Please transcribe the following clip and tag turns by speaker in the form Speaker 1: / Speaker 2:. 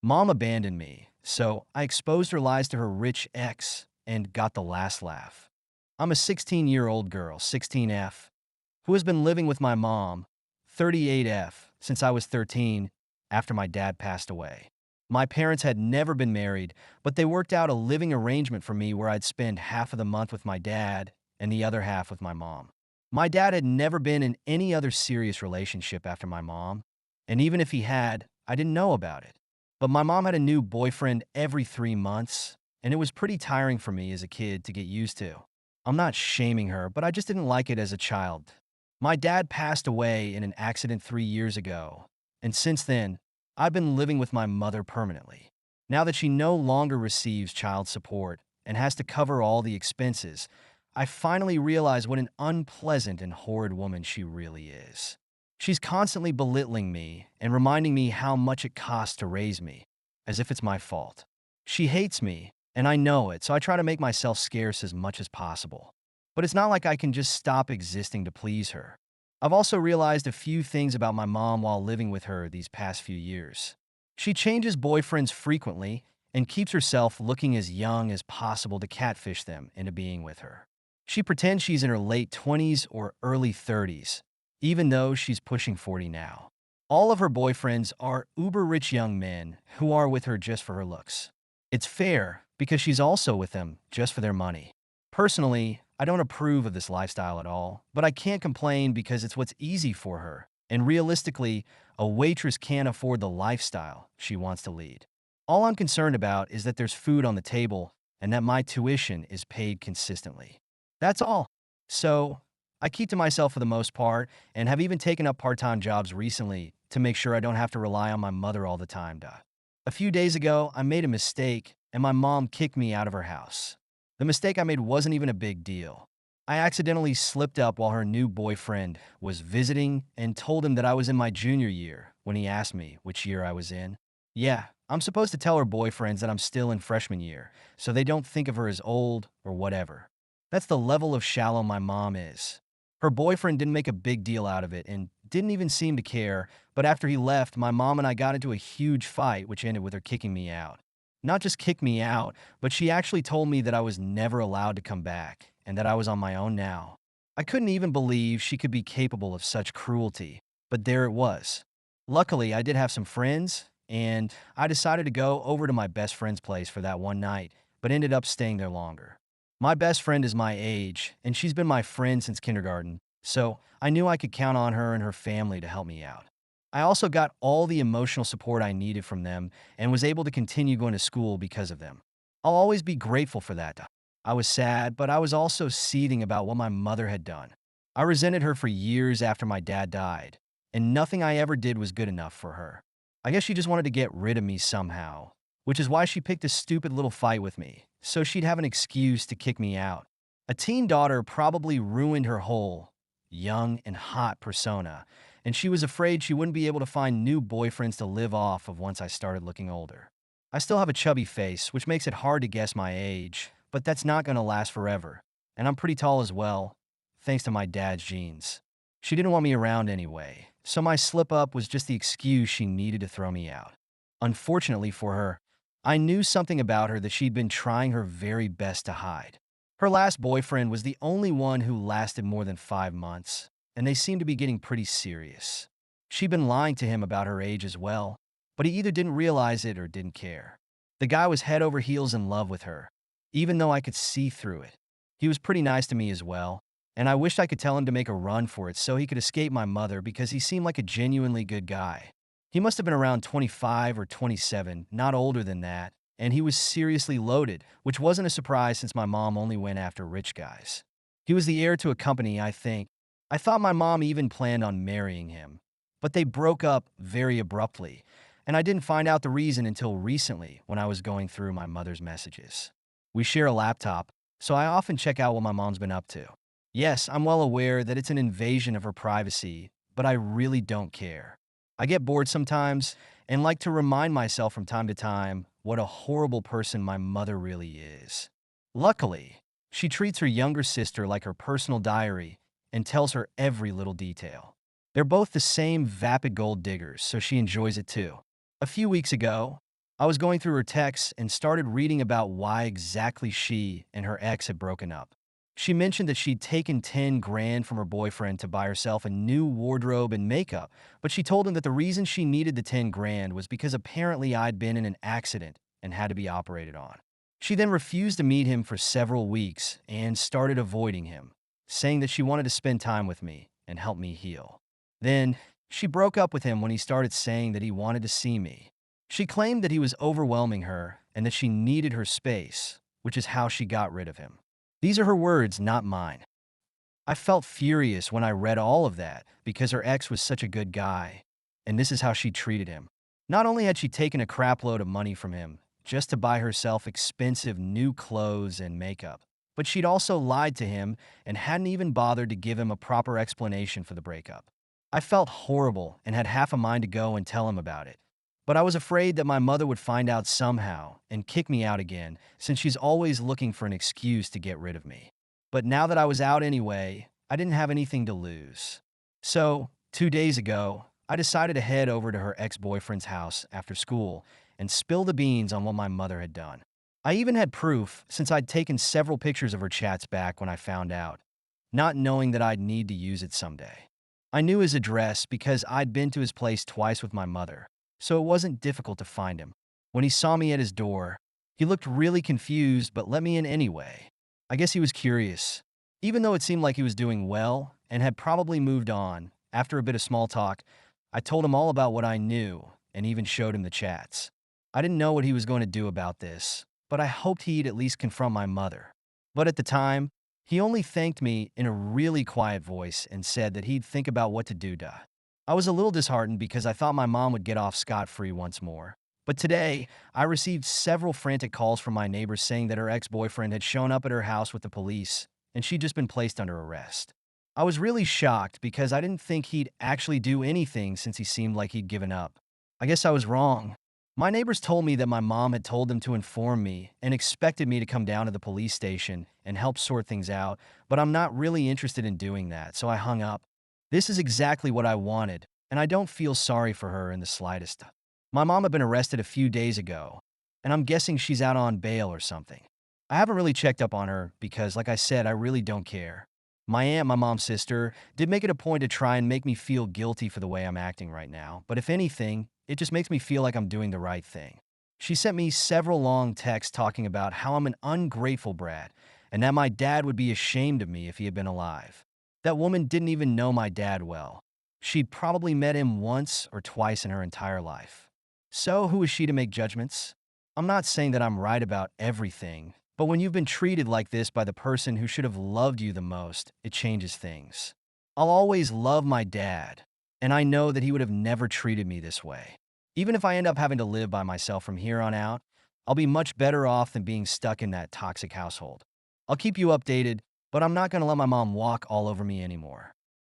Speaker 1: Mom abandoned me, so I exposed her lies to her rich ex and got the last laugh. I'm a 16-year-old girl, 16F, who has been living with my mom, 38F, since I was 13 after my dad passed away. My parents had never been married, but they worked out a living arrangement for me where I'd spend half of the month with my dad and the other half with my mom. My dad had never been in any other serious relationship after my mom, and even if he had, I didn't know about it. But my mom had a new boyfriend every 3 months, and it was pretty tiring for me as a kid to get used to. I'm not shaming her, but I just didn't like it as a child. My dad passed away in an accident 3 years ago, and since then, I've been living with my mother permanently. Now that she no longer receives child support and has to cover all the expenses, I finally realize what an unpleasant and horrid woman she really is. She's constantly belittling me and reminding me how much it costs to raise me, as if it's my fault. She hates me, and I know it, so I try to make myself scarce as much as possible. But it's not like I can just stop existing to please her. I've also realized a few things about my mom while living with her these past few years. She changes boyfriends frequently and keeps herself looking as young as possible to catfish them into being with her. She pretends she's in her late 20s or early 30s, even though she's pushing 40 now. All of her boyfriends are uber-rich young men who are with her just for her looks. It's fair because she's also with them just for their money. Personally, I don't approve of this lifestyle at all, but I can't complain because it's what's easy for her. And realistically, a waitress can't afford the lifestyle she wants to lead. All I'm concerned about is that there's food on the table and that my tuition is paid consistently. That's all. So, I keep to myself for the most part and have even taken up part-time jobs recently to make sure I don't have to rely on my mother all the time. A few days ago, I made a mistake and my mom kicked me out of her house. The mistake I made wasn't even a big deal. I accidentally slipped up while her new boyfriend was visiting and told him that I was in my junior year when he asked me which year I was in. Yeah, I'm supposed to tell her boyfriends that I'm still in freshman year, so they don't think of her as old or whatever. That's the level of shallow my mom is. Her boyfriend didn't make a big deal out of it and didn't even seem to care, but after he left, my mom and I got into a huge fight which ended with her kicking me out. Not just kick me out, but she actually told me that I was never allowed to come back and that I was on my own now. I couldn't even believe she could be capable of such cruelty, but there it was. Luckily, I did have some friends, and I decided to go over to my best friend's place for that one night, but ended up staying there longer. My best friend is my age, and she's been my friend since kindergarten, so I knew I could count on her and her family to help me out. I also got all the emotional support I needed from them and was able to continue going to school because of them. I'll always be grateful for that. I was sad, but I was also seething about what my mother had done. I resented her for years after my dad died, and nothing I ever did was good enough for her. I guess she just wanted to get rid of me somehow, which is why she picked a stupid little fight with me, so she'd have an excuse to kick me out. A teen daughter probably ruined her whole young and hot persona, and she was afraid she wouldn't be able to find new boyfriends to live off of once I started looking older. I still have a chubby face, which makes it hard to guess my age, but that's not going to last forever, and I'm pretty tall as well, thanks to my dad's genes. She didn't want me around anyway, so my slip-up was just the excuse she needed to throw me out. Unfortunately for her, I knew something about her that she'd been trying her very best to hide. Her last boyfriend was the only one who lasted more than 5 months, and they seemed to be getting pretty serious. She'd been lying to him about her age as well, but he either didn't realize it or didn't care. The guy was head over heels in love with her, even though I could see through it. He was pretty nice to me as well, and I wished I could tell him to make a run for it so he could escape my mother because he seemed like a genuinely good guy. He must have been around 25 or 27, not older than that, and he was seriously loaded, which wasn't a surprise since my mom only went after rich guys. He was the heir to a company, I think. I thought my mom even planned on marrying him, but they broke up very abruptly, and I didn't find out the reason until recently when I was going through my mother's messages. We share a laptop, so I often check out what my mom's been up to. Yes, I'm well aware that it's an invasion of her privacy, but I really don't care. I get bored sometimes and like to remind myself from time to time what a horrible person my mother really is. Luckily, she treats her younger sister like her personal diary and tells her every little detail. They're both the same vapid gold diggers, so she enjoys it too. A few weeks ago, I was going through her texts and started reading about why exactly she and her ex had broken up. She mentioned that she'd taken 10 grand from her boyfriend to buy herself a new wardrobe and makeup, but she told him that the reason she needed the 10 grand was because apparently I'd been in an accident and had to be operated on. She then refused to meet him for several weeks and started avoiding him, saying that she wanted to spend time with me and help me heal. Then, she broke up with him when he started saying that he wanted to see me. She claimed that he was overwhelming her and that she needed her space, which is how she got rid of him. These are her words, not mine. I felt furious when I read all of that because her ex was such a good guy, and this is how she treated him. Not only had she taken a crapload of money from him just to buy herself expensive new clothes and makeup, but she'd also lied to him and hadn't even bothered to give him a proper explanation for the breakup. I felt horrible and had half a mind to go and tell him about it. But I was afraid that my mother would find out somehow and kick me out again, since she's always looking for an excuse to get rid of me. But now that I was out anyway, I didn't have anything to lose. So, 2 days ago, I decided to head over to her ex-boyfriend's house after school and spill the beans on what my mother had done. I even had proof, since I'd taken several pictures of her chats back when I found out, not knowing that I'd need to use it someday. I knew his address because I'd been to his place twice with my mother, so it wasn't difficult to find him. When he saw me at his door, he looked really confused but let me in anyway. I guess he was curious. Even though it seemed like he was doing well and had probably moved on, after a bit of small talk, I told him all about what I knew and even showed him the chats. I didn't know what he was going to do about this, but I hoped he'd at least confront my mother. But at the time, he only thanked me in a really quiet voice and said that he'd think about what to do. I was a little disheartened because I thought my mom would get off scot-free once more. But today, I received several frantic calls from my neighbors saying that her ex-boyfriend had shown up at her house with the police and she'd just been placed under arrest. I was really shocked because I didn't think he'd actually do anything since he seemed like he'd given up. I guess I was wrong. My neighbors told me that my mom had told them to inform me and expected me to come down to the police station and help sort things out, but I'm not really interested in doing that, so I hung up. This is exactly what I wanted, and I don't feel sorry for her in the slightest. My mom had been arrested a few days ago, and I'm guessing she's out on bail or something. I haven't really checked up on her because, like I said, I really don't care. My aunt, my mom's sister, did make it a point to try and make me feel guilty for the way I'm acting right now, but if anything, it just makes me feel like I'm doing the right thing. She sent me several long texts talking about how I'm an ungrateful brat and that my dad would be ashamed of me if he had been alive. That woman didn't even know my dad well. She'd probably met him once or twice in her entire life. So who is she to make judgments? I'm not saying that I'm right about everything, but when you've been treated like this by the person who should have loved you the most, it changes things. I'll always love my dad, and I know that he would have never treated me this way. Even if I end up having to live by myself from here on out, I'll be much better off than being stuck in that toxic household. I'll keep you updated, but I'm not going to let my mom walk all over me anymore.